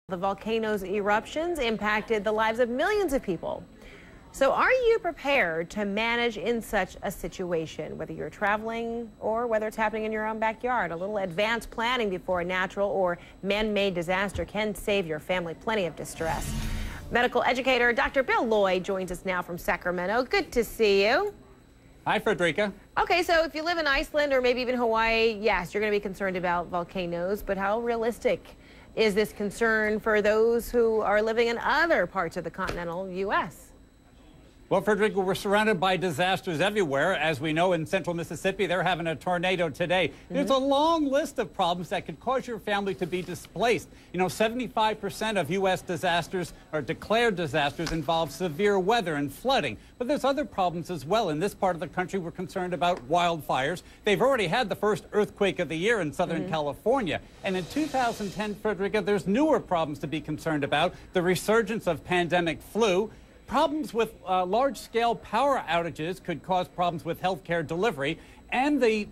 The volcano's eruptions impacted the lives of millions of people. So are you prepared to manage in such a situation, whether you're traveling or whether it's happening in your own backyard? A little advanced planning before a natural or man-made disaster can save your family plenty of distress. Medical educator Dr. Bill Lloyd joins us now from Sacramento. Good to see you. Hi, Frederica. Okay, so if you live in Iceland or maybe even Hawaii, yes, you're going to be concerned about volcanoes, but how realistic is this concern for those who are living in other parts of the continental U.S.? Well, Frederica, we're surrounded by disasters everywhere. As we know, in central Mississippi, they're having a tornado today. There's a long list of problems that could cause your family to be displaced. You know, 75% of U.S. disasters or declared disasters involve severe weather and flooding. But there's other problems as well. In this part of the country, we're concerned about wildfires. They've already had the first earthquake of the year in Southern California. And in 2010, Frederica, there's newer problems to be concerned about. The resurgence of pandemic flu. Problems with large-scale power outages could cause problems with healthcare delivery, and the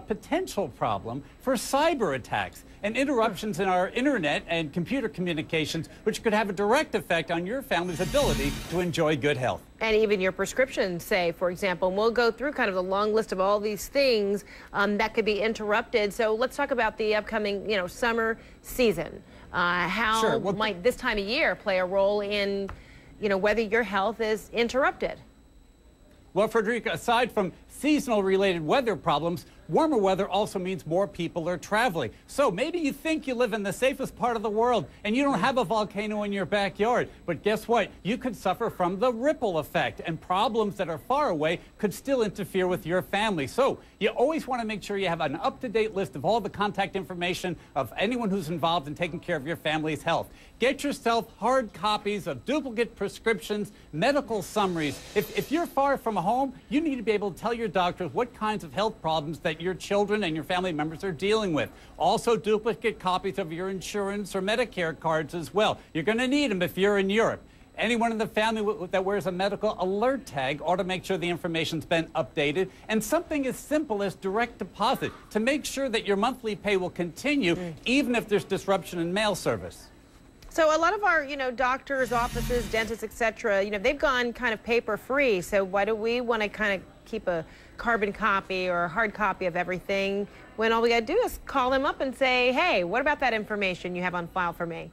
potential problem for cyber attacks and interruptions in our internet and computer communications, which could have a direct effect on your family's ability to enjoy good health. And even your prescriptions, say, for example. And we'll go through kind of the long list of all these things that could be interrupted. So let's talk about the upcoming, summer season. How might this time of year play a role in whether your health is interrupted? Well, Frederica, aside from seasonal related weather problems, warmer weather also means more people are traveling. So maybe you think you live in the safest part of the world and you don't have a volcano in your backyard. But guess what? You could suffer from the ripple effect, and problems that are far away could still interfere with your family. So you always want to make sure you have an up-to-date list of all the contact information of anyone who's involved in taking care of your family's health. Get yourself hard copies of duplicate prescriptions, medical summaries. If you're far from home, you need to be able to tell your doctors what kinds of health problems that your children and your family members are dealing with. Also, duplicate copies of your insurance or Medicare cards as well. You're going to need them if you're in Europe. Anyone in the family that wears a medical alert tag ought to make sure the information's been updated, and something as simple as direct deposit to make sure that your monthly pay will continue even if there's disruption in mail service. So a lot of our, doctors, offices, dentists, etc., they've gone kind of paper-free. So why do we want to kind of keep a carbon copy or a hard copy of everything when all we got to do is call them up and say, hey, what about that information you have on file for me?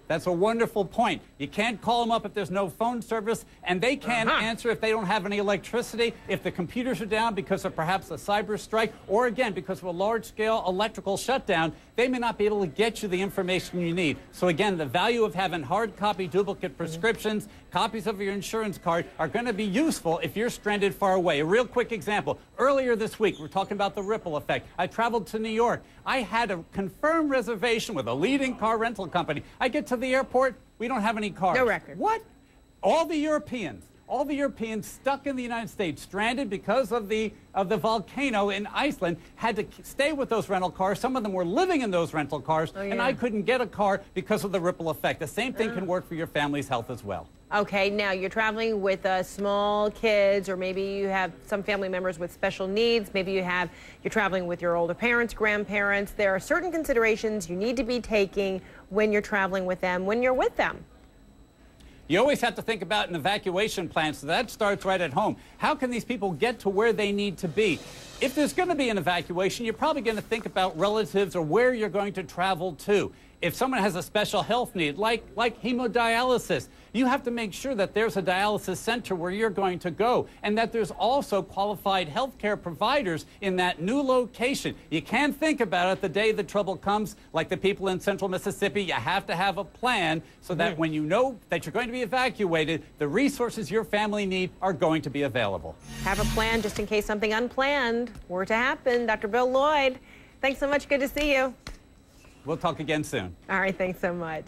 That's a wonderful point. You can't call them up if there's no phone service, and they can't answer if they don't have any electricity, if the computers are down because of perhaps a cyber strike, or again, because of a large-scale electrical shutdown. They may not be able to get you the information you need. So again, the value of having hard copy duplicate prescriptions, copies of your insurance card are going to be useful if you're stranded far away. A real quick example. Earlier this week, we're talking about the ripple effect. I traveled to New York. I had a confirmed reservation with a leading car rental company. I get to the airport, we don't have any cars. No record. What? All the Europeans stuck in the United States, stranded because of the volcano in Iceland, had to stay with those rental cars. Some of them were living in those rental cars, and I couldn't get a car because of the ripple effect. The same thing can work for your family's health as well. Okay, now you're traveling with small kids, or maybe you have some family members with special needs. Maybe you're traveling with your older parents, grandparents. There are certain considerations you need to be taking when you're traveling with them, when you're with them. You always have to think about an evacuation plan, so that starts right at home. How can these people get to where they need to be? If there's going to be an evacuation, you're probably going to think about relatives or where you're going to travel to. If someone has a special health need, like hemodialysis, you have to make sure that there's a dialysis center where you're going to go, and that there's also qualified healthcare providers in that new location. You can't think about it the day the trouble comes, like the people in central Mississippi. You have to have a plan so that when you know that you're going to be evacuated, the resources your family need are going to be available. Have a plan just in case something unplanned were to happen. Dr. Bill Lloyd, thanks so much. Good to see you. We'll talk again soon. All right, thanks so much.